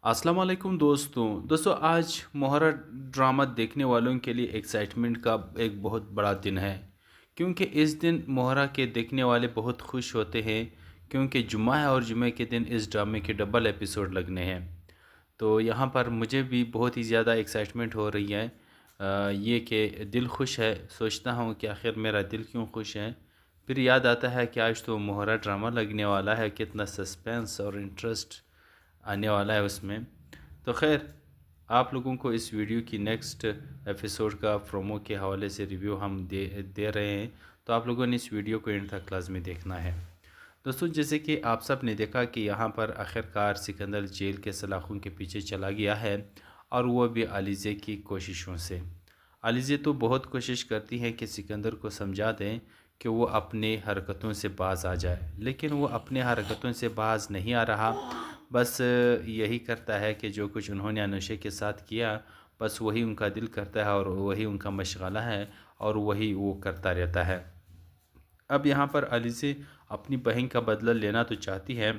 अस्सलाम वालेकुम दोस्तों आज मोहर्रम ड्रामा देखने वालों के लिए एक्साइटमेंट का एक बहुत बड़ा दिन है। क्योंकि इस दिन मोहर्रम के देखने वाले बहुत खुश होते हैं, क्योंकि जुम्मा है और जुम्मे के दिन इस ड्रामे के डबल एपिसोड लगने हैं। तो यहाँ पर मुझे भी बहुत ही ज़्यादा एक्साइटमेंट हो रही है। ये कि दिल खुश है, सोचता हूँ कि आखिर मेरा दिल क्यों खुश है। फिर याद आता है कि आज तो मोहर्रम ड्रामा लगने वाला है, कितना सस्पेंस और इंटरेस्ट आने वाला है उसमें। तो खैर, आप लोगों को इस वीडियो की नेक्स्ट एपिसोड का प्रोमो के हवाले से रिव्यू हम दे रहे हैं, तो आप लोगों ने इस वीडियो को एंड तक लाजमी देखना है। दोस्तों, जैसे कि आप सब ने देखा कि यहाँ पर आखिरकार सिकंदर जेल के सलाखों के पीछे चला गया है, और वो भी अलीज़े की कोशिशों से। अलीज़े तो बहुत कोशिश करती है कि सिकंदर को समझा दें कि वो अपने हरकतों से बाज आ जाए, लेकिन वो अपने हरकतों से बाज नहीं आ रहा। बस यही करता है कि जो कुछ उन्होंने अनुषे के साथ किया, बस वही उनका दिल करता है और वही उनका मशगला है, और वही वो करता रहता है। अब यहाँ पर अलीज़े अपनी बहन का बदला लेना तो चाहती है,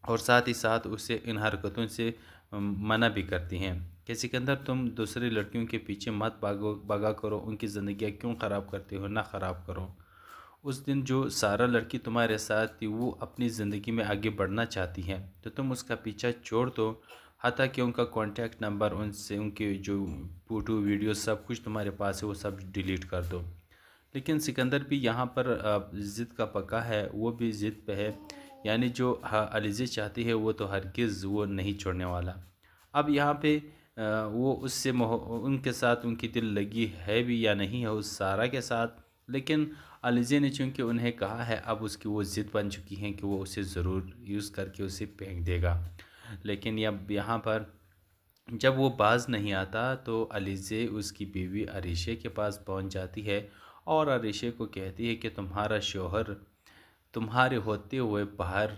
और साथ ही साथ उसे इन हरकतों से मना भी करती हैं कि सिकंदर, तुम दूसरी लड़कियों के पीछे मत भागा करो, उनकी ज़िंदगी क्यों ख़राब करते हो, ना ख़राब करो। उस दिन जो सारा लड़की तुम्हारे साथ थी वो अपनी ज़िंदगी में आगे बढ़ना चाहती हैं, तो तुम उसका पीछा छोड़ दो। हत्ता कि उनका कॉन्टैक्ट नंबर, उनसे उनके जो फ़ोटो वीडियो सब कुछ तुम्हारे पास है वो सब डिलीट कर दो। लेकिन सिकंदर भी यहाँ पर ज़िद का पक्का है, वो भी ज़िद पे है। यानी जो अलीज़े चाहती है वो तो हरगिज़ वो नहीं छोड़ने वाला। अब यहाँ पे वो उससे उनके साथ उनकी दिल लगी है भी या नहीं है उस सारा के साथ, लेकिन अलीज़े ने चूँकि उन्हें कहा है, अब उसकी वो ज़िद बन चुकी है कि वो उसे ज़रूर यूज़ करके उसे फेंक देगा। लेकिन अब यहाँ पर जब वो बाज नहीं आता, तो अलीज़े उसकी बीवी अरीशे के पास पहुंच जाती है, और अरीशे को कहती है कि तुम्हारा शौहर तुम्हारे होते हुए बाहर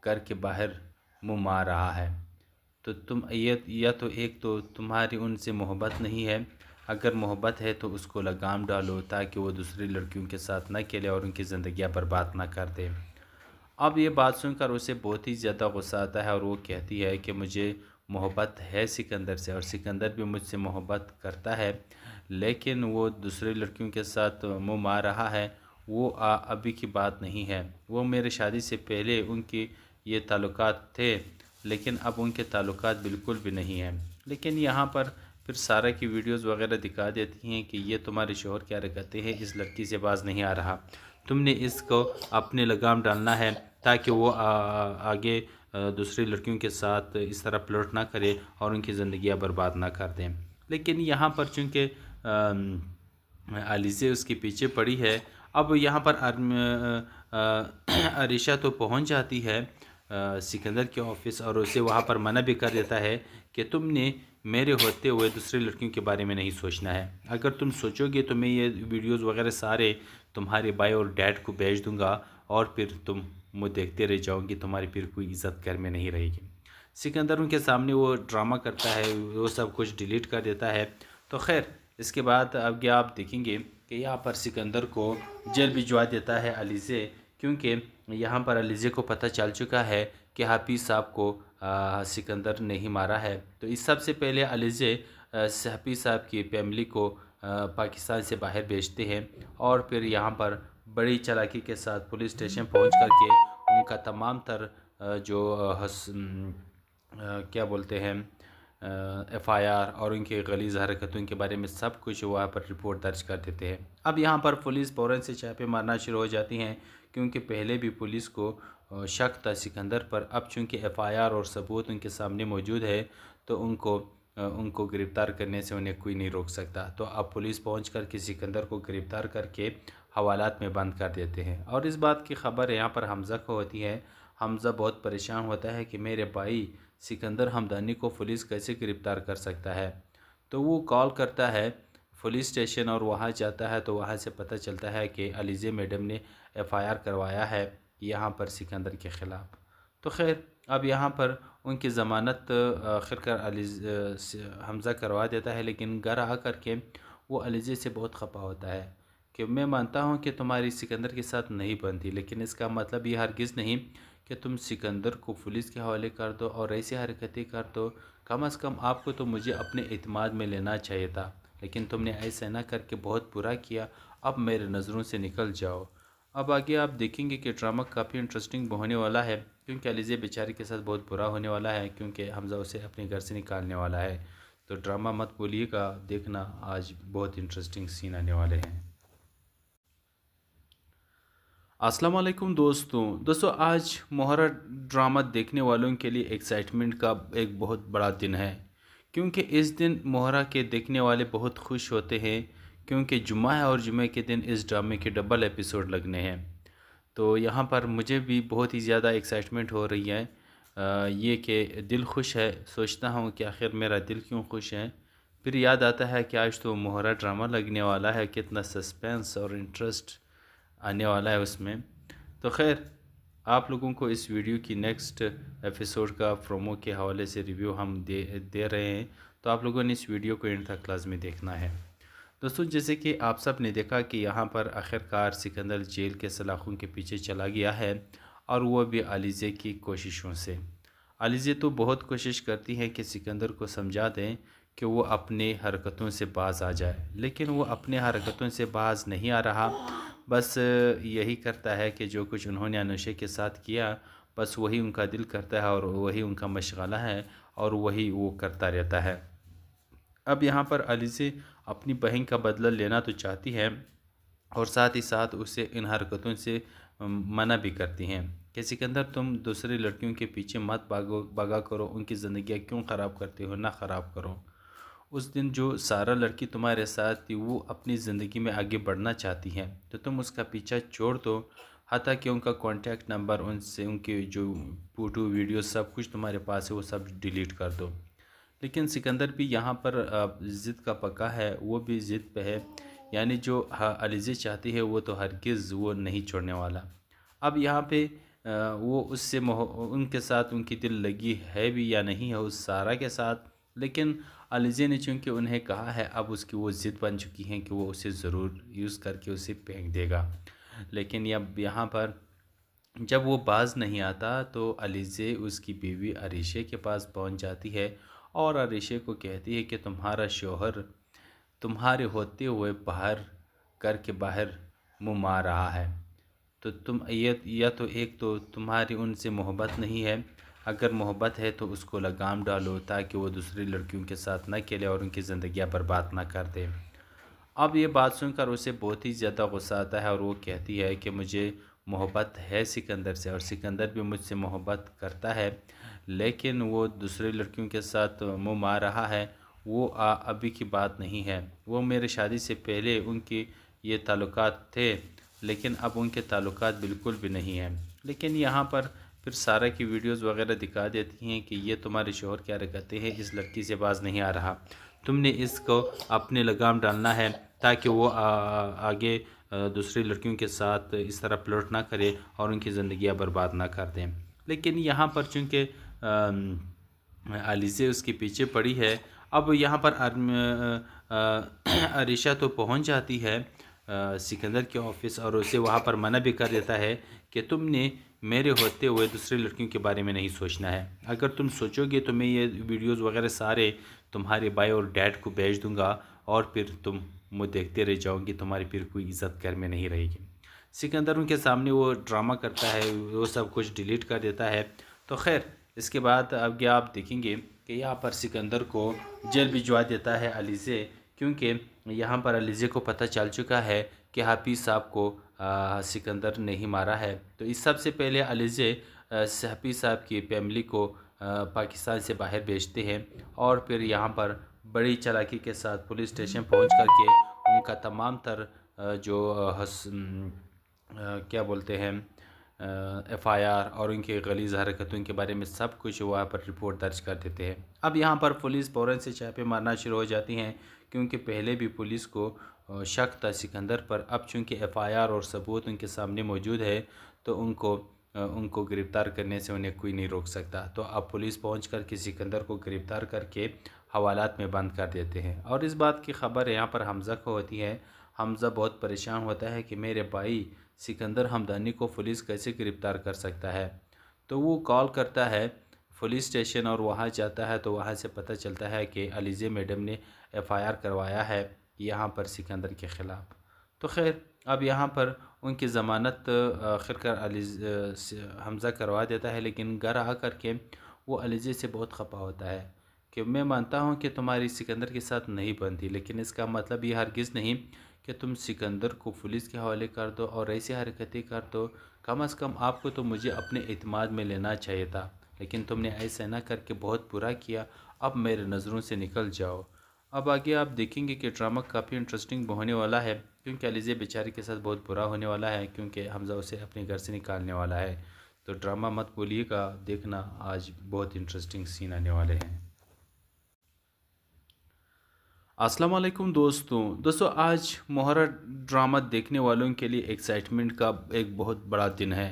करके बाहर मुँह मार रहा है। तो तुम ये, या तो एक तो तुम्हारी उनसे मोहब्बत नहीं है, अगर मोहब्बत है तो उसको लगाम डालो ताकि वो दूसरी लड़कियों के साथ ना खेले और उनकी ज़िंदगियाँ बर्बाद ना कर दे। अब ये बात सुनकर उसे बहुत ही ज़्यादा गुस्सा आता है, और वो कहती है कि मुझे मोहब्बत है सिकंदर से, और सिकंदर भी मुझसे मोहब्बत करता है, लेकिन वो दूसरी लड़कियों के साथ मुँह मार रहा है। वो अभी की बात नहीं है, वो मेरे शादी से पहले उनकी ये ताल्लुकात थे, लेकिन अब उनके ताल्लुकात बिल्कुल भी नहीं हैं। लेकिन यहाँ पर फिर सारा की वीडियोस वगैरह दिखा देती हैं कि ये तुम्हारे शोहर क्या हरकतें हैं, इस लड़की से बाज नहीं आ रहा, तुमने इसको अपने लगाम डालना है ताकि वो आगे दूसरी लड़कियों के साथ इस तरह फ्लर्ट ना करे और उनकी ज़िंदगियाँ बर्बाद ना कर दें। लेकिन यहाँ पर चूँकि अलीज़े उसके पीछे पड़ी है, अब यहाँ पर अरीशा तो पहुँच जाती है सिकंदर के ऑफिस, और उसे वहाँ पर मना भी कर देता है कि तुमने मेरे होते हुए दूसरी लड़कियों के बारे में नहीं सोचना है। अगर तुम सोचोगे तो मैं ये वीडियोस वगैरह सारे तुम्हारे भाई और डैड को भेज दूंगा, और फिर तुम मुझे देखते रह जाओगी, तुम्हारी फिर कोई इज़्ज़त घर में नहीं रहेगी। सिकंदर उनके सामने वो ड्रामा करता है, वो सब कुछ डिलीट कर देता है। तो खैर, इसके बाद अब क्या आप देखेंगे कि यहाँ पर सिकंदर को जेल भिजवा देता है अलीज़े, क्योंकि यहाँ पर अलीज़े को पता चल चुका है कि हाफिज़ साहब को सिकंदर ने ही मारा है। तो इस सबसे पहले अलीज़े हाफिज़ साहब की फैमिली को पाकिस्तान से बाहर भेजते हैं, और फिर यहाँ पर बड़ी चालाकी के साथ पुलिस स्टेशन पहुँच करके उनका तमाम तर जो क्या बोलते हैं एफआईआर और उनके गलीज़ हरकतों के बारे में सब कुछ वहाँ पर रिपोर्ट दर्ज कर देते हैं। अब यहाँ पर पुलिस फ़ौरन से छापे मारना शुरू हो जाती हैं, क्योंकि पहले भी पुलिस को शक था सिकंदर पर। अब चूँकि एफआईआर और सबूत उनके सामने मौजूद है, तो उनको गिरफ़्तार करने से उन्हें कोई नहीं रोक सकता। तो अब पुलिस पहुँच कर के सिकंदर को गिरफ़्तार करके हवालात में बंद कर देते हैं। और इस बात की खबर यहाँ पर हमज़ा को होती है। हमज़ा बहुत परेशान होता है कि मेरे भाई सिकंदर हमदानी को पुलिस कैसे गिरफ़्तार कर सकता है। तो वो कॉल करता है पुलिस स्टेशन, और वहाँ जाता है, तो वहाँ से पता चलता है कि अलीज़े मैडम ने एफआईआर करवाया है यहाँ पर सिकंदर के ख़िलाफ़। तो खैर, अब यहाँ पर उनकी ज़मानत आखिरकार हमज़ा करवा देता है, लेकिन घर आ कर के वो अलीज़े से बहुत खफा होता है कि मैं मानता हूँ कि तुम्हारी सिकंदर के साथ नहीं बनती, लेकिन इसका मतलब ये हरगिज़ नहीं कि तुम सिकंदर को पुलिस के हवाले कर दो और ऐसी हरकतें कर दो। कम अज़ कम आपको तो मुझे अपने एतमाद में लेना चाहिए था, लेकिन तुमने ऐसा ना करके बहुत बुरा किया। अब मेरे नज़रों से निकल जाओ। अब आगे आप देखेंगे कि ड्रामा काफ़ी इंटरेस्टिंग होने वाला है, क्योंकि अलीज़े बेचारी के साथ बहुत बुरा होने वाला है, क्योंकि हमज़ा उसे अपने घर से निकालने वाला है। तो ड्रामा मत भूलिएगा देखना, आज बहुत इंटरेस्टिंग सीन आने वाले हैं। अस्सलाम वालेकुम दोस्तों आज मोहरा ड्रामा देखने वालों के लिए एक्साइटमेंट का एक बहुत बड़ा दिन है, क्योंकि इस दिन मोहरा के देखने वाले बहुत खुश होते हैं, क्योंकि जुम्मा है और जुम्मे के दिन इस ड्रामे के डबल एपिसोड लगने हैं। तो यहाँ पर मुझे भी बहुत ही ज़्यादा एक्साइटमेंट हो रही है। ये कि दिल खुश है, सोचता हूँ कि आखिर मेरा दिल क्यों खुश है। फिर याद आता है कि आज तो मोहरा ड्रामा लगने वाला है, कितना सस्पेंस और इंटरेस्ट आने वाला है उसमें। तो खैर, आप लोगों को इस वीडियो की नेक्स्ट एपिसोड का प्रोमो के हवाले से रिव्यू हम दे रहे हैं, तो आप लोगों ने इस वीडियो को एंड तक लाजमी देखना है। दोस्तों, जैसे कि आप सब ने देखा कि यहाँ पर आखिरकार सिकंदर जेल के सलाखों के पीछे चला गया है, और वो भी अलीज़े की कोशिशों से। अलीज़े तो बहुत कोशिश करती है कि सिकंदर को समझा दें कि वो अपने हरकतों से बाज आ जाए, लेकिन वो अपने हरकतों से बाज नहीं आ रहा। बस यही करता है कि जो कुछ उन्होंने अनुषे के साथ किया, बस वही उनका दिल करता है और वही उनका मशगला है और वही वो करता रहता है। अब यहाँ पर अलीज़े अपनी बहन का बदला लेना तो चाहती है, और साथ ही साथ उसे इन हरकतों से मना भी करती हैं कि सिकंदर, तुम दूसरी लड़कियों के पीछे मत भागा करो, उनकी ज़िंदगियाँ क्यों ख़राब करते हो, ना ख़राब करो। उस दिन जो सारा लड़की तुम्हारे साथ थी वो अपनी ज़िंदगी में आगे बढ़ना चाहती हैं, तो तुम उसका पीछा छोड़ दो। हत्ता कि उनका कॉन्टैक्ट नंबर, उनसे उनके जो फ़ोटो वीडियो सब कुछ तुम्हारे पास है वो सब डिलीट कर दो। लेकिन सिकंदर भी यहाँ पर ज़िद का पक्का है, वो भी ज़िद पे है। यानी जो अलीज़े चाहती है वो तो हरगिज़ वो नहीं छोड़ने वाला। अब यहाँ पे वो उससे उनके साथ उनकी दिल लगी है भी या नहीं है उस सारा के साथ, लेकिन अलीज़े ने चूँकि उन्हें कहा है, अब उसकी वो ज़िद बन चुकी है कि वो उसे ज़रूर यूज़ करके उसे फेंक देगा। लेकिन अब यहाँ पर जब वो बाज नहीं आता तो अलीज़े उसकी बीवी अरीशे के पास पहुंच जाती है और अरीशे को कहती है कि तुम्हारा शौहर तुम्हारे होते हुए बाहर करके बाहर मुँह मार रहा है। तो तुम ये, या तो एक तो तुम्हारी उनसे मोहब्बत नहीं है, अगर मोहब्बत है तो उसको लगाम डालो ताकि वो दूसरी लड़कियों के साथ ना खेले और उनकी ज़िंदगियाँ बर्बाद ना कर दे। अब ये बात सुनकर उसे बहुत ही ज़्यादा गुस्सा आता है और वो कहती है कि मुझे मोहब्बत है सिकंदर से, और सिकंदर भी मुझसे मोहब्बत करता है, लेकिन वो दूसरी लड़कियों के साथ मुँह मार रहा है। वो अभी की बात नहीं है, वो मेरे शादी से पहले उनकी ये ताल्लुकात थे, लेकिन अब उनके ताल्लुकात बिल्कुल भी नहीं हैं। लेकिन यहाँ पर फिर सारा की वीडियोस वगैरह दिखा देती हैं कि ये तुम्हारे शौहर क्या हरकतें हैं, इस लड़की से बाज नहीं आ रहा, तुमने इसको अपने लगाम डालना है ताकि वो आगे दूसरी लड़कियों के साथ इस तरह फ्लर्ट ना करे और उनकी ज़िंदगियाँ बर्बाद ना कर दें। लेकिन यहाँ पर चूँकि अलीज़े उसके पीछे पड़ी है, अब यहाँ पर अरीशा तो पहुँच जाती है सिकंदर के ऑफिस, और उसे वहाँ पर मना भी कर देता है कि तुमने मेरे होते हुए दूसरी लड़कियों के बारे में नहीं सोचना है। अगर तुम सोचोगे तो मैं ये वीडियोस वगैरह सारे तुम्हारे भाई और डैड को भेज दूंगा, और फिर तुम मुझे देखते रह जाओगी, तुम्हारी फिर कोई इज़्ज़त घर में नहीं रहेगी। सिकंदर उनके सामने वो ड्रामा करता है, वो सब कुछ डिलीट कर देता है। तो खैर, इसके बाद अब आप देखेंगे कि यहाँ पर सिकंदर को जेल भिजवा देता है अलीज़े, क्योंकि यहाँ पर अलीज़े को पता चल चुका है कि हाफिज़ साहब को सिकंदर ने ही मारा है। तो इस सबसे पहले अलीज़े हाफिज़ साहब की फैमिली को पाकिस्तान से बाहर भेजते हैं, और फिर यहाँ पर बड़ी चालाकी के साथ पुलिस स्टेशन पहुँच करके उनका तमाम तर क्या बोलते हैं FIR और उनके गलीज़ हरकतों के बारे में सब कुछ वहाँ पर रिपोर्ट दर्ज कर देते हैं। अब यहाँ पर पुलिस फ़ौरन से छापे मारना शुरू हो जाती हैं, क्योंकि पहले भी पुलिस को शक था सिकंदर पर। अब चूँकि FIR और सबूत उनके सामने मौजूद है, तो उनको गिरफ़्तार करने से उन्हें कोई नहीं रोक सकता। तो अब पुलिस पहुँच कर के सिकंदर को गिरफ़्तार करके हवालात में बंद कर देते हैं, और इस बात की ख़बर यहाँ पर हमज़ा को होती है। हमज़ा बहुत परेशान होता है कि मेरे भाई सिकंदर हमदानी को पुलिस कैसे गिरफ़्तार कर सकता है। तो वो कॉल करता है पुलिस स्टेशन और वहाँ जाता है। तो वहाँ से पता चलता है कि अलीज़े मैडम ने एफआईआर करवाया है यहाँ पर सिकंदर के ख़िलाफ़। तो खैर अब यहाँ पर उनकी ज़मानत आखिरकार हमज़ा करवा देता है, लेकिन घर आ कर के वो अलीज़े से बहुत खफा होता है कि मैं मानता हूँ कि तुम्हारी सिकंदर के साथ नहीं बनती, लेकिन इसका मतलब ये हरगिज़ नहीं कि तुम सिकंदर को पुलिस के हवाले कर दो और ऐसी हरकतें कर दो। कम अज़ कम आपको तो मुझे अपने एतमाद में लेना चाहिए था, लेकिन तुमने ऐसा ना करके बहुत बुरा किया। अब मेरे नज़रों से निकल जाओ। अब आगे आप देखेंगे कि ड्रामा काफ़ी इंटरेस्टिंग होने वाला है, क्योंकि अलीज़े बेचारी के साथ बहुत बुरा होने वाला है, क्योंकि हमज़ा उसे अपने घर से निकालने वाला है। तो ड्रामा मत भूलिएगा देखना, आज बहुत इंटरेस्टिंग सीन आने वाले हैं। अस्सलाम वालेकुम दोस्तों आज मोहरा ड्रामा देखने वालों के लिए एक्साइटमेंट का एक बहुत बड़ा दिन है,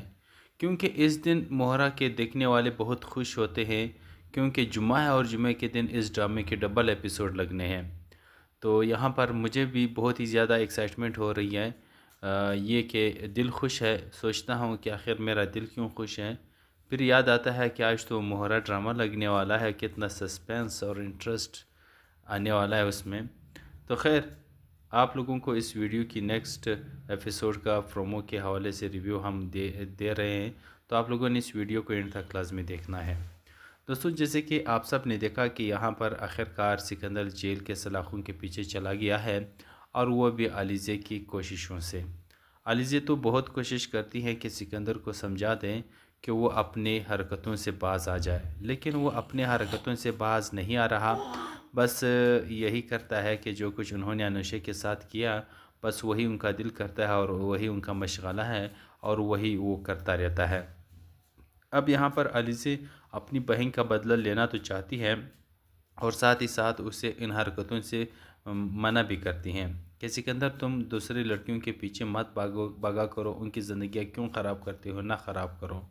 क्योंकि इस दिन मोहरा के देखने वाले बहुत खुश होते हैं, क्योंकि जुम्मा है और जुम्मे के दिन इस ड्रामे के डबल एपिसोड लगने हैं। तो यहाँ पर मुझे भी बहुत ही ज़्यादा एक्साइटमेंट हो रही है। ये कि दिल खुश है, सोचता हूँ कि आखिर मेरा दिल क्यों खुश है। फिर याद आता है कि आज तो मोहरा ड्रामा लगने वाला है, कितना सस्पेंस और इंटरेस्ट आने वाला है उसमें। तो खैर आप लोगों को इस वीडियो की नेक्स्ट एपिसोड का प्रोमो के हवाले से रिव्यू हम दे रहे हैं, तो आप लोगों ने इस वीडियो को एंड तक लाजमी देखना है। दोस्तों जैसे कि आप सब ने देखा कि यहाँ पर आखिरकार सिकंदर जेल के सलाखों के पीछे चला गया है, और वो भी अलीज़े की कोशिशों से। अलीज़े तो बहुत कोशिश करती है कि सिकंदर को समझा दें कि वो अपने हरकतों से बाज आ जाए, लेकिन वो अपने हरकतों से बाज नहीं आ रहा। बस यही करता है कि जो कुछ उन्होंने अनुषे के साथ किया, बस वही उनका दिल करता है और वही उनका मशगला है और वही वो करता रहता है। अब यहाँ पर अलीज़े अपनी बहन का बदला लेना तो चाहती है, और साथ ही साथ उसे इन हरकतों से मना भी करती हैं कि सिकंदर तुम दूसरी लड़कियों के पीछे मत भागा करो, उनकी ज़िंदगियाँ क्यों ख़राब करते हो, ना ख़राब करो।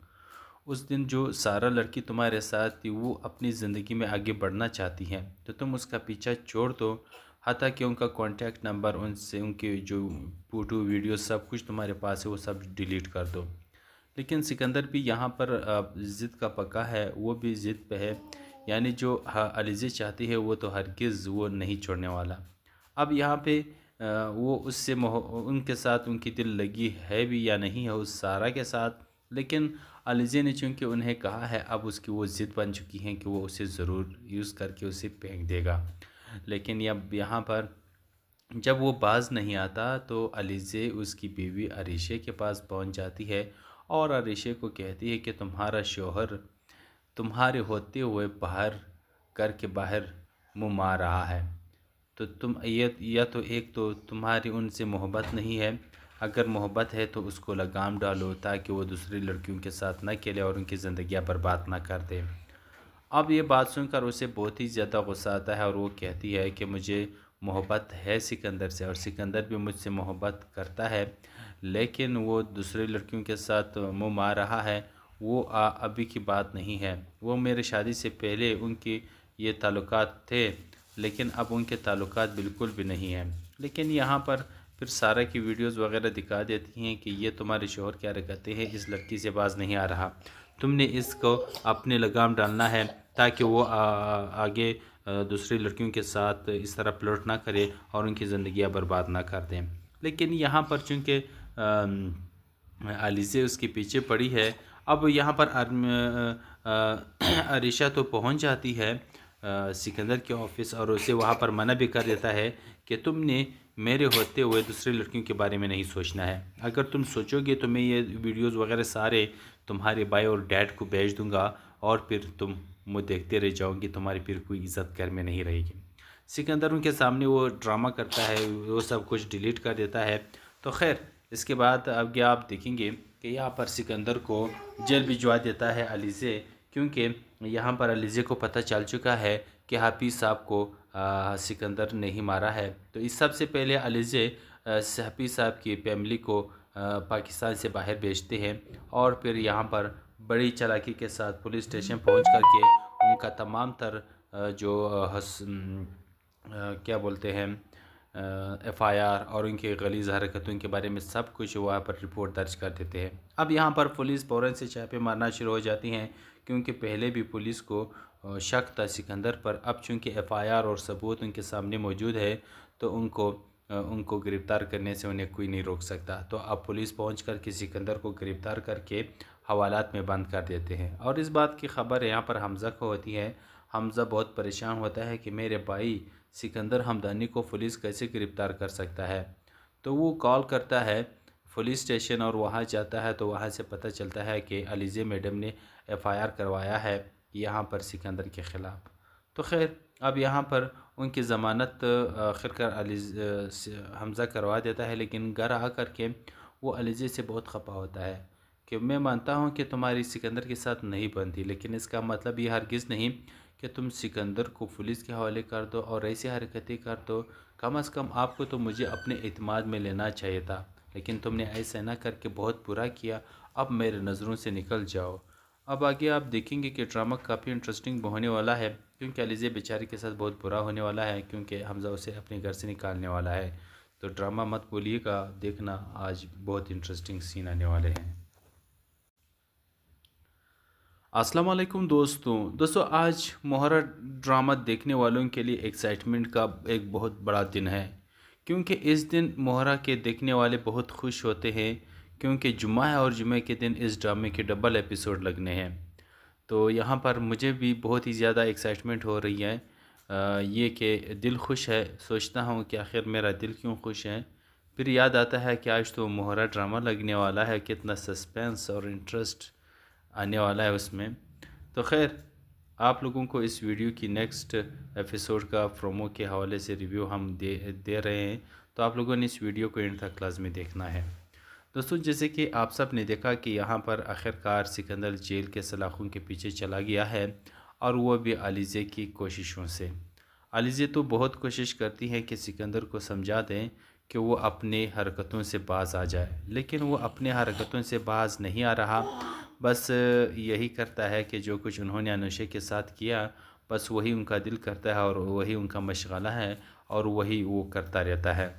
उस दिन जो सारा लड़की तुम्हारे साथ थी वो अपनी ज़िंदगी में आगे बढ़ना चाहती हैं, तो तुम उसका पीछा छोड़ दो। हत्ता कि उनका कॉन्टैक्ट नंबर, उनसे उनके जो फ़ोटो वीडियो सब कुछ तुम्हारे पास है वो सब डिलीट कर दो। लेकिन सिकंदर भी यहाँ पर ज़िद का पक्का है, वो भी ज़िद पे है। यानी जो अलीज़े चाहती है वो तो हरगिज़ वो नहीं छोड़ने वाला। अब यहाँ पे वो उससे उनके साथ उनकी दिल लगी है भी या नहीं है उस सारा के साथ, लेकिन अलीज़े ने चूँकि उन्हें कहा है, अब उसकी वो ज़िद बन चुकी है कि वो उसे ज़रूर यूज़ करके उसे फेंक देगा। लेकिन अब यहाँ पर जब वो बाज नहीं आता तो अलीज़े उसकी बीवी अरीशे के पास पहुंच जाती है और अरीशे को कहती है कि तुम्हारा शौहर तुम्हारे होते हुए बाहर करके बाहर मुँह मार रहा है। तो तुम ये या तो एक तो तुम्हारी उनसे मोहब्बत नहीं है, अगर मोहब्बत है तो उसको लगाम डालो ताकि वो दूसरी लड़कियों के साथ ना खेले और उनकी ज़िंदगियाँ बर्बाद ना कर दे। अब ये बात सुनकर उसे बहुत ही ज़्यादा गुस्सा आता है और वो कहती है कि मुझे मोहब्बत है सिकंदर से और सिकंदर भी मुझसे मोहब्बत करता है, लेकिन वो दूसरी लड़कियों के साथ मुँह मार रहा है। वो अभी की बात नहीं है, वो मेरे शादी से पहले उनकी ये ताल्लुकात थे, लेकिन अब उनके ताल्लुकात बिल्कुल भी नहीं हैं। लेकिन यहाँ पर फिर सारा की वीडियोस वगैरह दिखा देती हैं कि ये तुम्हारे शौहर क्या करते हैं, इस लड़की से बाज नहीं आ रहा, तुमने इसको अपने लगाम डालना है ताकि वो आगे दूसरी लड़कियों के साथ इस तरह फ्लर्ट ना करे और उनकी ज़िंदगियाँ बर्बाद ना कर दें। लेकिन यहाँ पर चूँकि अलीज़े उसके पीछे पड़ी है, अब यहाँ पर अरीशा तो पहुँच जाती है सिकंदर के ऑफिस और उसे वहाँ पर मना भी कर देता है कि तुमने मेरे होते हुए दूसरी लड़कियों के बारे में नहीं सोचना है। अगर तुम सोचोगे तो मैं ये वीडियोस वगैरह सारे तुम्हारे भाई और डैड को भेज दूंगा और फिर तुम मुझे देखते रह जाओगे, तुम्हारी फिर कोई इज़्ज़त घर में नहीं रहेगी। सिकंदर उनके सामने वो ड्रामा करता है, वो सब कुछ डिलीट कर देता है। तो खैर इसके बाद अब आप देखेंगे कि यहाँ पर सिकंदर को जेल भिजवा देता है अलीज़े, क्योंकि यहाँ पर अलीज़े को पता चल चुका है कि हाफिज़ साहब को सिकंदर ने ही मारा है। तो इस सबसे पहले अलीज़े हाफिज़ साहब की फैमिली को पाकिस्तान से बाहर भेजते हैं और फिर यहाँ पर बड़ी चालाकी के साथ पुलिस स्टेशन पहुँच करके उनका तमाम तर जो क्या बोलते हैं एफआईआर और उनके गलीज़ हरकतों के बारे में सब कुछ वहाँ पर रिपोर्ट दर्ज कर देते हैं। अब यहाँ पर पुलिस फ़ौरन से छापे मारना शुरू हो जाती हैं, क्योंकि पहले भी पुलिस को शक था सिकंदर पर। अब चूँकि एफआईआर और सबूत उनके सामने मौजूद है, तो उनको गिरफ़्तार करने से उन्हें कोई नहीं रोक सकता। तो अब पुलिस पहुँच कर के सिकंदर को गिरफ़्तार करके हवालात में बंद कर देते हैं। और इस बात की खबर यहाँ पर हमज़ा को होती है। हमज़ा बहुत परेशान होता है कि मेरे भाई सिकंदर हमदानी को पुलिस कैसे गिरफ़्तार कर सकता है। तो वो कॉल करता है पुलिस स्टेशन और वहाँ जाता है, तो वहाँ से पता चलता है कि अलीज़े मैडम ने एफआईआर करवाया है यहाँ पर सिकंदर के ख़िलाफ़। तो खैर अब यहाँ पर उनकी ज़मानत आखिरकार हमज़ा करवा देता है, लेकिन घर आ कर के वो अलीज़े से बहुत खफा होता है कि मैं मानता हूँ कि तुम्हारी सिकंदर के साथ नहीं बनती, लेकिन इसका मतलब ये हरगिज़ नहीं कि तुम सिकंदर को पुलिस के हवाले कर दो और ऐसी हरकतें कर दो। कम अज़ कम आपको तो मुझे अपने एतमाद में लेना चाहिए था, लेकिन तुमने ऐसा ना करके बहुत बुरा किया। अब मेरे नज़रों से निकल जाओ। अब आगे आप देखेंगे कि ड्रामा काफ़ी इंटरेस्टिंग होने वाला है, क्योंकि अलीज़े बेचारी के साथ बहुत बुरा होने वाला है, क्योंकि हमज़ा उसे अपने घर से निकालने वाला है। तो ड्रामा मत भूलिएगा देखना, आज बहुत इंटरेस्टिंग सीन आने वाले हैं। अस्सलाम वालेकुम दोस्तों आज मोहरा ड्रामा देखने वालों के लिए एक्साइटमेंट का एक बहुत बड़ा दिन है, क्योंकि इस दिन मोहरा के देखने वाले बहुत खुश होते हैं, क्योंकि जुम्मा है और जुम्मे के दिन इस ड्रामे के डबल एपिसोड लगने हैं। तो यहाँ पर मुझे भी बहुत ही ज़्यादा एक्साइटमेंट हो रही है। ये कि दिल खुश है, सोचता हूँ कि आखिर मेरा दिल क्यों खुश है। फिर याद आता है कि आज तो मोहरा ड्रामा लगने वाला है, कितना सस्पेंस और इंटरेस्ट आने वाला है उसमें। तो खैर आप लोगों को इस वीडियो की नेक्स्ट एपिसोड का प्रोमो के हवाले से रिव्यू हम दे रहे हैं, तो आप लोगों ने इस वीडियो को एंड तक लाजमी देखना है। दोस्तों जैसे कि आप सब ने देखा कि यहाँ पर आखिरकार सिकंदर जेल के सलाखों के पीछे चला गया है, और वो भी अलीज़े की कोशिशों से। अलीज़े तो बहुत कोशिश करती है कि सिकंदर को समझा दें कि वो अपने हरकतों से बाज़ आ जाए, लेकिन वो अपने हरकतों से बाज़ नहीं आ रहा। बस यही करता है कि जो कुछ उन्होंने अनुषे के साथ किया, बस वही उनका दिल करता है और वही उनका मशगला है और वही वो करता रहता है।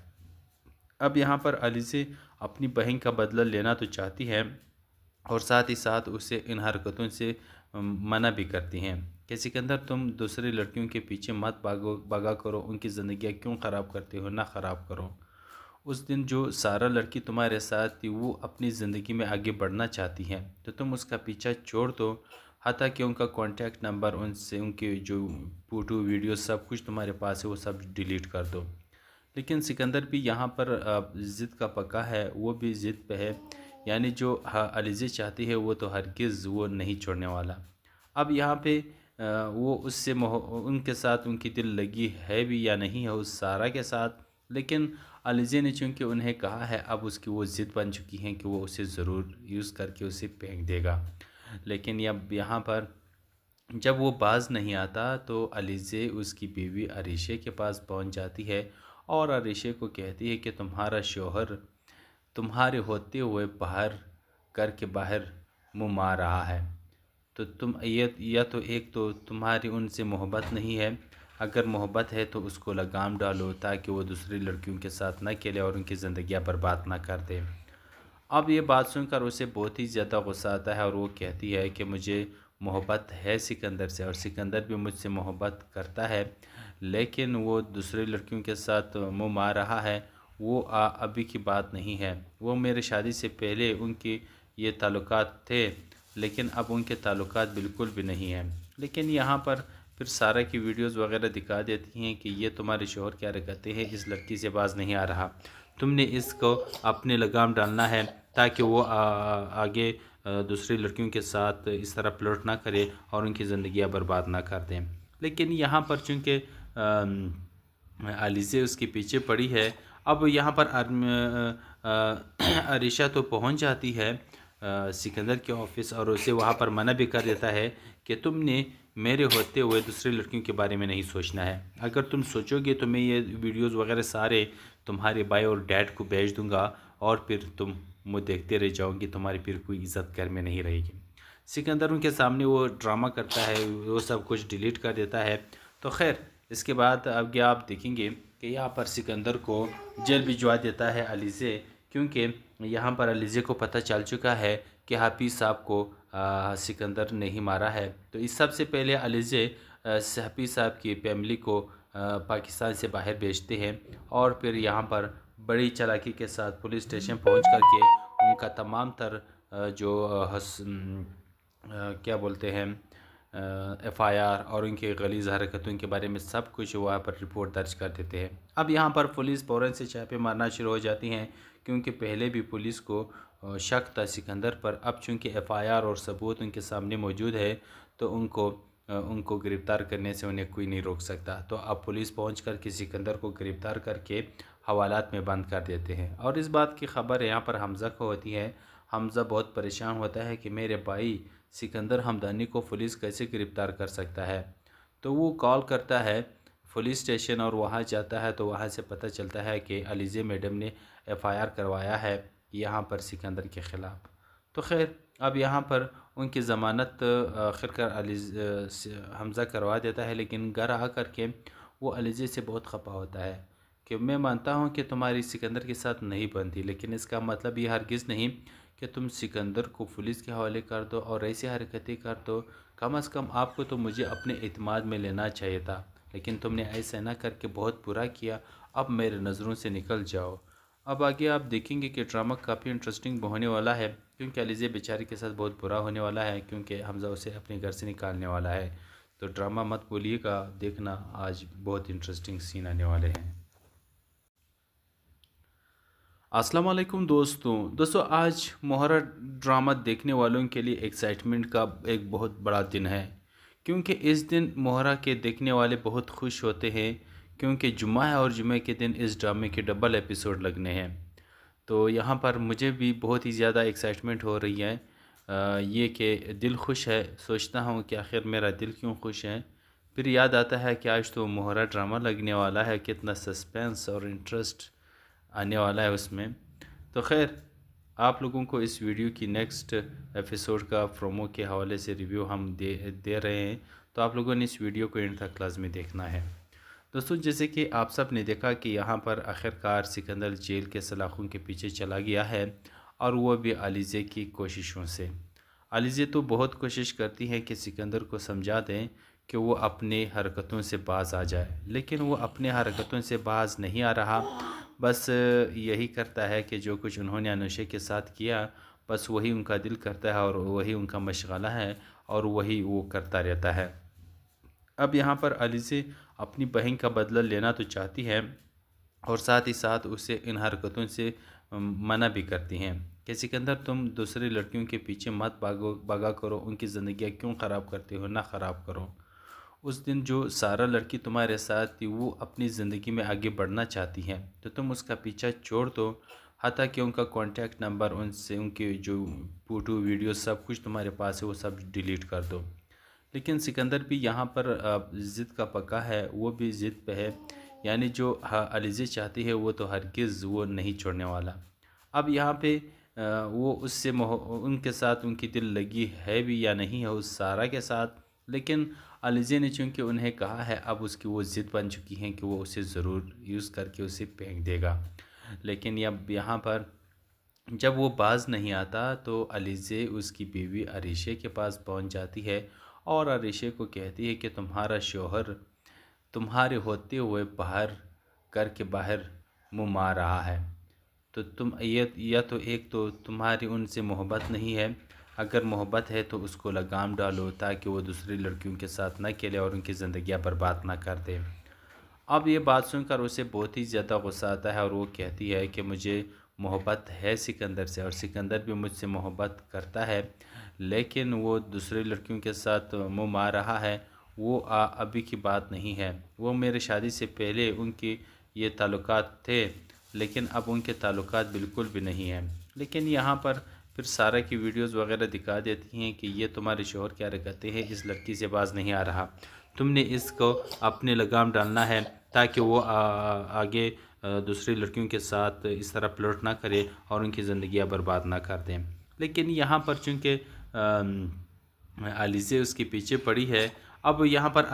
अब यहाँ पर अलीज़े अपनी बहन का बदला लेना तो चाहती है, और साथ ही साथ उसे इन हरकतों से मना भी करती हैं कि सिकंदर तुम दूसरी लड़कियों के पीछे मत भागा करो, उनकी ज़िंदगियाँ क्यों ख़राब करते हो, ना ख़राब करो। उस दिन जो सारा लड़की तुम्हारे साथ थी वो अपनी ज़िंदगी में आगे बढ़ना चाहती हैं, तो तुम उसका पीछा छोड़ दो। हत्ता कि उनका कॉन्टैक्ट नंबर, उनसे उनके जो फ़ोटो वीडियो सब कुछ तुम्हारे पास है वो सब डिलीट कर दो। लेकिन सिकंदर भी यहाँ पर ज़िद का पक्का है, वो भी ज़िद पे है। यानी जो अलीज़े चाहती है वो तो हरगिज़ वो नहीं छोड़ने वाला। अब यहाँ पे वो उससे उनके साथ उनकी दिल लगी है भी या नहीं है उस सारा के साथ, लेकिन अलीज़े ने चूँकि उन्हें कहा है, अब उसकी वो ज़िद बन चुकी है कि वो उसे ज़रूर यूज़ करके उसे फेंक देगा। लेकिन अब यहाँ पर जब वो बाज़ नहीं आता, तो अलीज़े उसकी बीवी अरीशे के पास पहुँच जाती है और अरीशे को कहती है कि तुम्हारा शौहर तुम्हारे होते हुए बाहर मुँह मार रहा है। तो तुम ये या तो एक तो तुम्हारी उनसे मोहब्बत नहीं है, अगर मोहब्बत है तो उसको लगाम डालो ताकि वो दूसरी लड़कियों के साथ ना खेले और उनकी ज़िंदगियाँ बर्बाद ना कर दे। अब ये बात सुनकर उसे बहुत ही ज़्यादा गुस्सा आता है और वो कहती है कि मुझे मोहब्बत है सिकंदर से, और सिकंदर भी मुझसे मोहब्बत करता है, लेकिन वो दूसरी लड़कियों के साथ मुँह मार रहा है। वो अभी की बात नहीं है, वो मेरे शादी से पहले उनकी ये ताल्लुकात थे, लेकिन अब उनके ताल्लुकात बिल्कुल भी नहीं हैं। लेकिन यहाँ पर फिर सारा की वीडियोस वगैरह दिखा देती हैं कि ये तुम्हारे शौहर क्या करते हैं, इस लड़की से बाज नहीं आ रहा, तुमने इसको अपने लगाम डालना है ताकि वो आगे दूसरी लड़कियों के साथ इस तरह फ्लर्ट ना करे और उनकी ज़िंदगियाँ बर्बाद ना कर दें। लेकिन यहाँ पर चूँकि अलीज़े उसके पीछे पड़ी है, अब यहाँ पर अरीशा तो पहुँच जाती है सिकंदर के ऑफ़िस और उसे वहाँ पर मना भी कर देता है कि तुमने मेरे होते हुए दूसरी लड़कियों के बारे में नहीं सोचना है। अगर तुम सोचोगे तो मैं ये वीडियोस वगैरह सारे तुम्हारे भाई और डैड को भेज दूंगा और फिर तुम मुझे देखते रह जाओगे, तुम्हारी फिर कोई इज़्ज़त घर में नहीं रहेगी। सिकंदर उनके सामने वो ड्रामा करता है, वो सब कुछ डिलीट कर देता है। तो खैर इसके बाद अब क्या आप देखेंगे कि यहाँ पर सिकंदर को जेल भिजवा देता है अलीज़े, क्योंकि यहाँ पर अलीज़े को पता चल चुका है कि हाफिज़ साहब को सिकंदर ने ही मारा है। तो इस सबसे पहले अलीज़े हाफिज़ साहब की फैमिली को पाकिस्तान से बाहर भेजते हैं और फिर यहाँ पर बड़ी चालाकी के साथ पुलिस स्टेशन पहुँच करके उनका तमाम तर क्या बोलते हैं एफआईआर और उनके गलीज़ हरकतों के बारे में सब कुछ वहाँ पर रिपोर्ट दर्ज कर देते हैं। अब यहाँ पर पुलिस फ़ौरन से छापे मारना शुरू हो जाती हैं, क्योंकि पहले भी पुलिस को शक था सिकंदर पर। अब चूँकि एफआईआर और सबूत उनके सामने मौजूद है तो उनको गिरफ़्तार करने से उन्हें कोई नहीं रोक सकता। तो अब पुलिस पहुँच कर के सिकंदर को गिरफ़्तार करके हवालात में बंद कर देते हैं। और इस बात की खबर यहाँ पर हमज़ा को होती है। हमज़ा बहुत परेशान होता है कि मेरे भाई सिकंदर हमदानी को पुलिस कैसे गिरफ़्तार कर सकता है। तो वो कॉल करता है पुलिस स्टेशन और वहाँ जाता है, तो वहाँ से पता चलता है कि अलीज़े मैडम ने एफआईआर करवाया है यहाँ पर सिकंदर के ख़िलाफ़। तो खैर अब यहाँ पर उनकी ज़मानत आखिरकार हमज़ा करवा देता है, लेकिन घर आ कर के वो अलीज़े से बहुत खफा होता है कि मैं मानता हूँ कि तुम्हारी सिकंदर के साथ नहीं बनती, लेकिन इसका मतलब ये हरगिज़ नहीं कि तुम सिकंदर को पुलिस के हवाले कर दो और ऐसी हरकतें कर दो। कम अज़ कम आपको तो मुझे अपने एतमाद में लेना चाहिए था, लेकिन तुमने ऐसा ना करके बहुत बुरा किया। अब मेरे नज़रों से निकल जाओ। अब आगे आप देखेंगे कि ड्रामा काफ़ी इंटरेस्टिंग होने वाला है, क्योंकि अलीज़े बेचारी के साथ बहुत बुरा होने वाला है, क्योंकि हमज़ा उसे अपने घर से निकालने वाला है। तो ड्रामा मत भूलिएगा देखना, आज बहुत इंटरेस्टिंग सीन आने वाले हैं। अस्सलाम वालेकुम दोस्तों आज मोहरा ड्रामा देखने वालों के लिए एक्साइटमेंट का एक बहुत बड़ा दिन है, क्योंकि इस दिन मोहरा के देखने वाले बहुत खुश होते हैं, क्योंकि जुम्मा है और जुम्मे के दिन इस ड्रामे के डबल एपिसोड लगने हैं। तो यहाँ पर मुझे भी बहुत ही ज़्यादा एक्साइटमेंट हो रही है। ये कि दिल खुश है, सोचता हूँ कि आखिर मेरा दिल क्यों खुश है। फिर याद आता है कि आज तो मोहरा ड्रामा लगने वाला है, कितना सस्पेंस और इंटरेस्ट आने वाला है उसमें। तो खैर आप लोगों को इस वीडियो की नेक्स्ट एपिसोड का प्रोमो के हवाले से रिव्यू हम दे रहे हैं, तो आप लोगों ने इस वीडियो को एंड तक क्लास में देखना है। दोस्तों जैसे कि आप सब ने देखा कि यहाँ पर आखिरकार सिकंदर जेल के सलाखों के पीछे चला गया है, और वो भी अलीज़े की कोशिशों से। अलीज़े तो बहुत कोशिश करती है कि सिकंदर को समझा दें कि वो अपने हरकतों से बाज आ जाए, लेकिन वो अपने हरकतों से बाज नहीं आ रहा। बस यही करता है कि जो कुछ उन्होंने अनुशे के साथ किया, बस वही उनका दिल करता है और वही उनका मशगला है और वही वो करता रहता है। अब यहाँ पर अलीज़े अपनी बहन का बदला लेना तो चाहती है, और साथ ही साथ उसे इन हरकतों से मना भी करती हैं कि सिकंदर तुम दूसरी लड़कियों के पीछे मत भागा करो, उनकी ज़िंदगी क्यों ख़राब करते हो, ना ख़राब करो। उस दिन जो सारा लड़की तुम्हारे साथ थी वो अपनी ज़िंदगी में आगे बढ़ना चाहती हैं, तो तुम उसका पीछा छोड़ दो। हालांकि कि उनका कॉन्टैक्ट नंबर, उनसे उनके जो फ़ोटो वीडियो सब कुछ तुम्हारे पास है वो सब डिलीट कर दो। लेकिन सिकंदर भी यहाँ पर ज़िद का पक्का है, वो भी ज़िद पे है। यानी जो अलीज़े चाहती है वो तो हरगिज़ वो नहीं छोड़ने वाला। अब यहाँ पे वो उससे उनके साथ उनकी दिल लगी है भी या नहीं है उस सारा के साथ, लेकिन अलीज़े ने चूँकि उन्हें कहा है, अब उसकी वो ज़िद बन चुकी है कि वो उसे ज़रूर यूज़ करके उसे फेंक देगा। लेकिन अब यहाँ पर जब वो बाज नहीं आता तो अलीज़े उसकी बीवी अरीशे के पास पहुंच जाती है और अरीशे को कहती है कि तुम्हारा शौहर तुम्हारे होते हुए बाहर मुँह मार रहा है। तो तुम ये या तो एक तो तुम्हारी उनसे मोहब्बत नहीं है, अगर मोहब्बत है तो उसको लगाम डालो ताकि वो दूसरी लड़कियों के साथ ना खेले और उनकी ज़िंदगियाँ बर्बाद ना कर दे। अब ये बात सुनकर उसे बहुत ही ज़्यादा गुस्सा आता है और वो कहती है कि मुझे मोहब्बत है सिकंदर से और सिकंदर भी मुझसे मोहब्बत करता है, लेकिन वो दूसरी लड़कियों के साथ मुँह मार रहा है। वो अभी की बात नहीं है, वो मेरे शादी से पहले उनके ये ताल्लुकात थे, लेकिन अब उनके ताल्लुकात बिल्कुल भी नहीं हैं। लेकिन यहाँ पर फिर सारा की वीडियोस वगैरह दिखा देती हैं कि ये तुम्हारे शौहर क्या हरकतें हैं, इस लड़की से बाज नहीं आ रहा, तुमने इसको अपने लगाम डालना है ताकि वो आगे दूसरी लड़कियों के साथ इस तरह फ्लर्ट ना करे और उनकी ज़िंदगियाँ बर्बाद ना कर दें। लेकिन यहाँ पर चूँकि अलीज़े उसके पीछे पड़ी है, अब यहाँ पर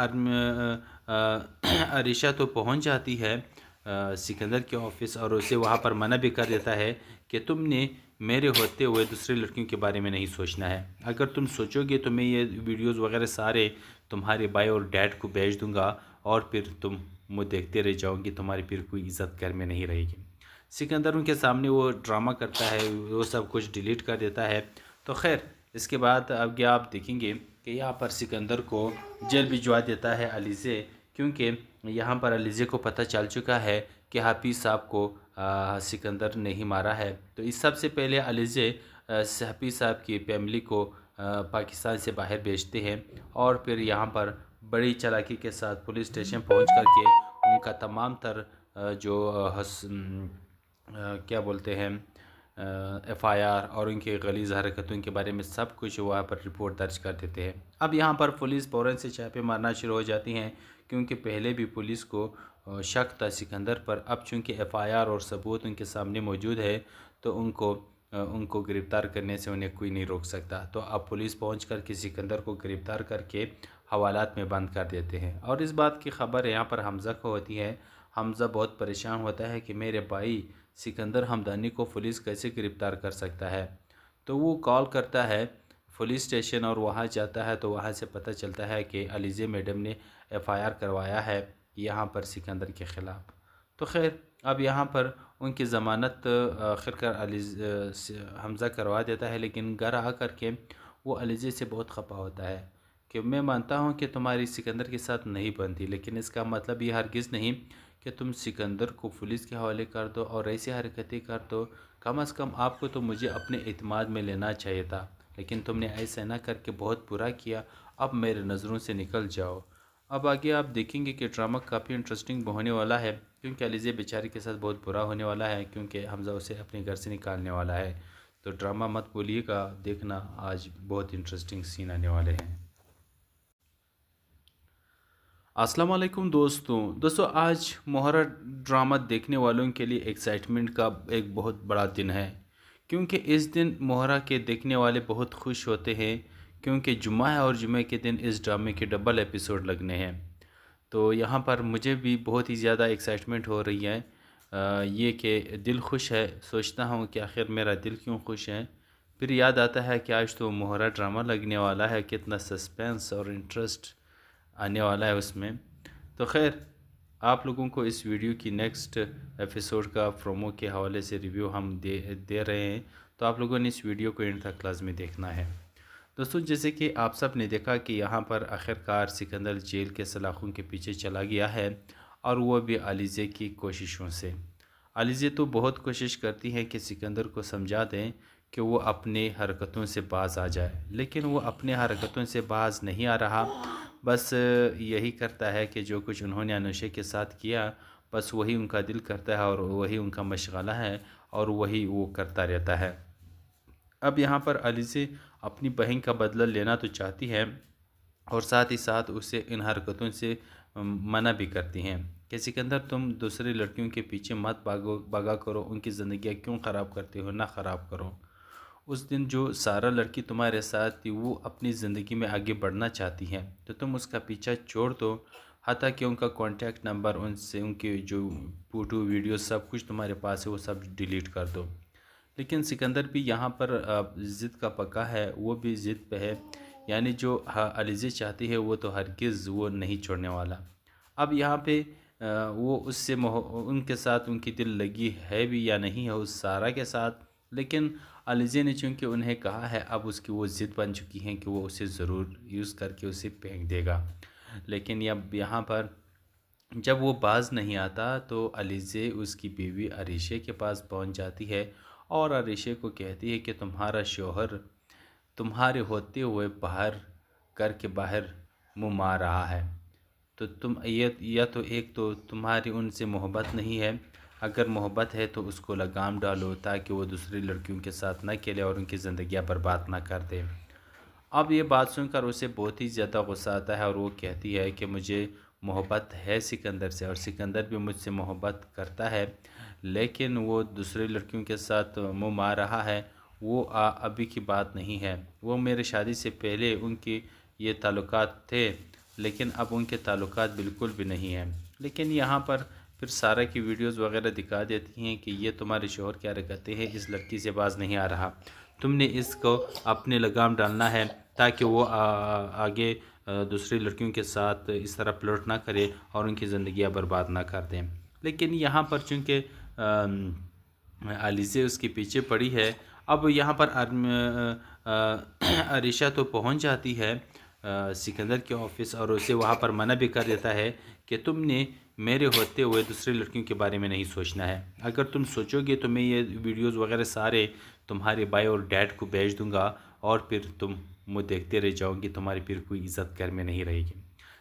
अरीशा तो पहुँच जाती है सिकंदर के ऑफिस और उसे वहाँ पर मना भी कर देता है कि तुमने मेरे होते हुए दूसरी लड़कियों के बारे में नहीं सोचना है। अगर तुम सोचोगे तो मैं ये वीडियोस वगैरह सारे तुम्हारे भाई और डैड को भेज दूंगा और फिर तुम मुझे देखते रह जाओगे, तुम्हारी फिर कोई इज्जत घर में नहीं रहेगी। सिकंदर उनके सामने वो ड्रामा करता है, वो सब कुछ डिलीट कर देता है। तो खैर इसके बाद अब क्या आप देखेंगे कि यहाँ पर सिकंदर को जेल भिजवा देता है अलीज़े, क्योंकि यहाँ पर अलीज़े को पता चल चुका है कि हाफिज़ साहब को सिकंदर ने ही मारा है। तो इस सबसे पहले अलीज़े हाफिज़ साहब की फैमिली को पाकिस्तान से बाहर भेजते हैं और फिर यहाँ पर बड़ी चालाकी के साथ पुलिस स्टेशन पहुँच करके उनका तमाम तर क्या बोलते हैं एफआईआर और उनके गलीज़ हरकतों के बारे में सब कुछ वहाँ पर रिपोर्ट दर्ज कर देते हैं। अब यहाँ पर पुलिस फ़ौरन से छापे मारना शुरू हो जाती हैं, क्योंकि पहले भी पुलिस को शक था सिकंदर पर। अब चूँकि एफआईआर और सबूत उनके सामने मौजूद है तो उनको गिरफ़्तार करने से उन्हें कोई नहीं रोक सकता। तो अब पुलिस पहुँच कर के सिकंदर को गिरफ़्तार करके हवालात में बंद कर देते हैं। और इस बात की खबर यहाँ पर हमज़ा को होती है। हमज़ा बहुत परेशान होता है कि मेरे भाई सिकंदर हमदानी को पुलिस कैसे गिरफ़्तार कर सकता है। तो वो कॉल करता है पुलिस स्टेशन और वहाँ जाता है। तो वहाँ से पता चलता है कि अलीज़े मैडम ने एफआईआर करवाया है यहाँ पर सिकंदर के ख़िलाफ़। तो खैर अब यहाँ पर उनकी ज़मानत आखिरकार हमज़ा करवा देता है, लेकिन घर आ कर के वो अलीज़े से बहुत खफा होता है कि मैं मानता हूँ कि तुम्हारी सिकंदर के साथ नहीं बनती, लेकिन इसका मतलब ये हरगिज़ नहीं कि तुम सिकंदर को पुलिस के हवाले कर दो और ऐसी हरकतें कर दो। कम से कम आपको तो मुझे अपने एतमाद में लेना चाहिए था, लेकिन तुमने ऐसा ना करके बहुत बुरा किया। अब मेरे नज़रों से निकल जाओ। अब आगे आप देखेंगे कि ड्रामा काफ़ी इंटरेस्टिंग होने वाला है, क्योंकि अलीज़े बेचारी के साथ बहुत बुरा होने वाला है, क्योंकि हमज़ा उसे अपने घर से निकालने वाला है। तो ड्रामा मत भूलिएगा देखना, आज बहुत इंटरेस्टिंग सीन आने वाले हैं। अस्सलाम वालेकुम दोस्तों आज मोहर्रम ड्रामा देखने वालों के लिए एक्साइटमेंट का एक बहुत बड़ा दिन है, क्योंकि इस दिन मोहर्रम के देखने वाले बहुत खुश होते हैं, क्योंकि जुम्मा है और जुम्मे के दिन इस ड्रामे के डबल एपिसोड लगने हैं। तो यहाँ पर मुझे भी बहुत ही ज़्यादा एक्साइटमेंट हो रही है। ये कि दिल खुश है, सोचता हूँ कि आखिर मेरा दिल क्यों खुश है। फिर याद आता है कि आज तो मोहर्रम ड्रामा लगने वाला है, कितना सस्पेंस और इंटरेस्ट आने वाला है उसमें। तो खैर आप लोगों को इस वीडियो की नेक्स्ट एपिसोड का प्रोमो के हवाले से रिव्यू हम दे रहे हैं, तो आप लोगों ने इस वीडियो को एंड तक लाजमी देखना है। दोस्तों जैसे कि आप सब ने देखा कि यहाँ पर आखिरकार सिकंदर जेल के सलाखों के पीछे चला गया है, और वो भी अलीज़े की कोशिशों से। अलीज़े तो बहुत कोशिश करती है कि सिकंदर को समझा दें कि वो अपने हरकतों से बाज आ जाए, लेकिन वो अपने हरकतों से बाज नहीं आ रहा। बस यही करता है कि जो कुछ उन्होंने अनुषा के साथ किया बस वही उनका दिल करता है और वही उनका मशगला है और वही वो करता रहता है। अब यहाँ पर अलीज़े अपनी बहन का बदला लेना तो चाहती है और साथ ही साथ उसे इन हरकतों से मना भी करती हैं कि सिकंदर तुम दूसरी लड़कियों के पीछे मत भागा करो, उनकी ज़िंदगी क्यों ख़राब करते हो, ना ख़राब करो। उस दिन जो सारा लड़की तुम्हारे साथ थी वो अपनी ज़िंदगी में आगे बढ़ना चाहती हैं, तो तुम उसका पीछा छोड़ दो। हत्ता कि उनका कॉन्टैक्ट नंबर, उनसे उनके जो फ़ोटो वीडियो सब कुछ तुम्हारे पास है वो सब डिलीट कर दो। लेकिन सिकंदर भी यहाँ पर ज़िद का पक्का है, वो भी ज़िद पे है। यानी जो अलीज़े चाहती है वो तो हरगिज़ वो नहीं छोड़ने वाला। अब यहाँ पे वो उससे उनके साथ उनकी दिल लगी है भी या नहीं है उस सारा के साथ, लेकिन अलीज़े ने चूँकि उन्हें कहा है अब उसकी वो ज़िद बन चुकी है कि वो उसे ज़रूर यूज़ करके उसे फेंक देगा। लेकिन अब यहाँ पर जब वो बाज नहीं आता तो अलीज़े उसकी बीवी अरीशे के पास पहुंच जाती है और अरीशे को कहती है कि तुम्हारा शौहर तुम्हारे होते हुए बाहर करके बाहर मुँह मार रहा है। तो तुम ये या तो एक तो तुम्हारी उनसे मोहब्बत नहीं है, अगर मोहब्बत है तो उसको लगाम डालो ताकि वो दूसरी लड़कियों के साथ ना खेले और उनकी ज़िंदगियाँ बर्बाद ना कर दे। अब ये बात सुनकर उसे बहुत ही ज़्यादा गुस्सा आता है और वो कहती है कि मुझे मोहब्बत है सिकंदर से और सिकंदर भी मुझसे मोहब्बत करता है, लेकिन वो दूसरी लड़कियों के साथ मुँह मार रहा है। वो अभी की बात नहीं है, वो मेरे शादी से पहले उनके ये ताल्लुकात थे, लेकिन अब उनके ताल्लुकात बिल्कुल भी नहीं हैं। लेकिन यहाँ पर फिर सारा की वीडियोस वगैरह दिखा देती हैं कि ये तुम्हारे शोहर क्या हरकतें हैं, इस लड़की से बाज नहीं आ रहा, तुमने इसको अपने लगाम डालना है ताकि वो आगे दूसरी लड़कियों के साथ इस तरह फ्लर्ट ना करे और उनकी ज़िंदगियां बर्बाद ना कर दें। लेकिन यहाँ पर चूँकि अलीज़े उसके पीछे पड़ी है, अब यहाँ पर अरीशा तो पहुँच जाती है सिकंदर के ऑफिस और उसे वहाँ पर मना भी कर देता है कि तुमने मेरे होते हुए दूसरी लड़कियों के बारे में नहीं सोचना है, अगर तुम सोचोगे तो मैं ये वीडियोस वगैरह सारे तुम्हारे भाई और डैड को भेज दूंगा और फिर तुम मुझे देखते रह जाओगी, तुम्हारी फिर कोई इज़्ज़त घर में नहीं रहेगी।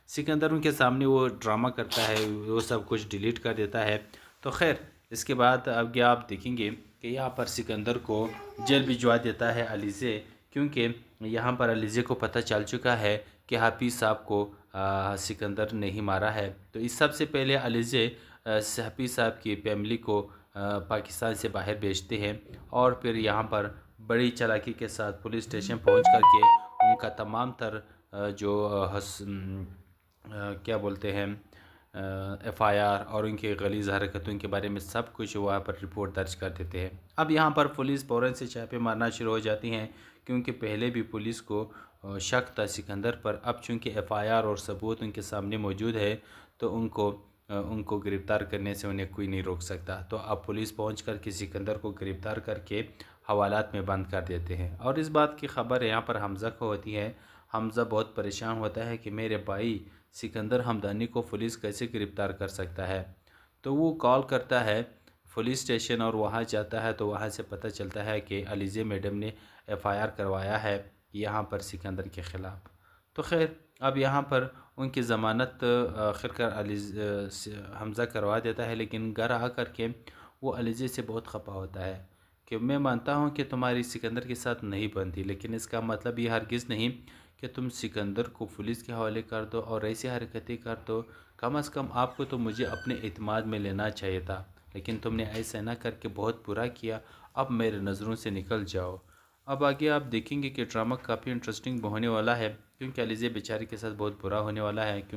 सिकंदर उनके सामने वो ड्रामा करता है, वो सब कुछ डिलीट कर देता है। तो खैर इसके बाद अब क्या आप देखेंगे कि यहाँ पर सिकंदर को जेल भिजवा देता है अलीज़े, क्योंकि यहाँ पर अलीज़े को पता चल चुका है कि हाफिज़ साहब को सिकंदर ने ही मारा है। तो इस सबसे पहले अलीज़े हाफिज़ साहब की फैमिली को पाकिस्तान से बाहर भेजते हैं और फिर यहाँ पर बड़ी चालाकी के साथ पुलिस स्टेशन पहुँच करके उनका तमाम तर जो क्या बोलते हैं एफआईआर और उनके गलीज़ हरकतों के बारे में सब कुछ वहाँ पर रिपोर्ट दर्ज कर देते हैं। अब यहाँ पर पुलिस फ़ौरन से छापे मारना शुरू हो जाती हैं, क्योंकि पहले भी पुलिस को शक था सिकंदर पर। अब चूँकि एफआईआर और सबूत उनके सामने मौजूद है तो उनको गिरफ़्तार करने से उन्हें कोई नहीं रोक सकता। तो अब पुलिस पहुँच कर के सिकंदर को गिरफ़्तार करके हवालात में बंद कर देते हैं। और इस बात की खबर यहाँ पर हमज़ा को होती है। हमज़ा बहुत परेशान होता है कि मेरे भाई सिकंदर हमदानी को पुलिस कैसे गिरफ़्तार कर सकता है। तो वो कॉल करता है पुलिस स्टेशन और वहाँ जाता है, तो वहाँ से पता चलता है कि अलीज़े मैडम ने एफआईआर करवाया है यहाँ पर सिकंदर के ख़िलाफ़। तो खैर अब यहाँ पर उनकी ज़मानत आखिरकार हमज़ा करवा देता है, लेकिन घर आ कर के वो अलीज़े से बहुत खफा होता है कि मैं मानता हूँ कि तुम्हारी सिकंदर के साथ नहीं बनती, लेकिन इसका मतलब ये हरगिज़ नहीं कि तुम सिकंदर को पुलिस के हवाले कर दो और ऐसी हरकतें कर दो। कम अज़ कम आपको तो मुझे अपने एतमाद में लेना चाहिए था, लेकिन तुमने ऐसा ना करके बहुत बुरा किया। अब मेरे नज़रों से निकल जाओ। अब आगे आप देखेंगे कि ड्रामा काफ़ी इंटरेस्टिंग होने वाला है, क्योंकि अलीज़े बेचारी के साथ बहुत बुरा होने वाला है।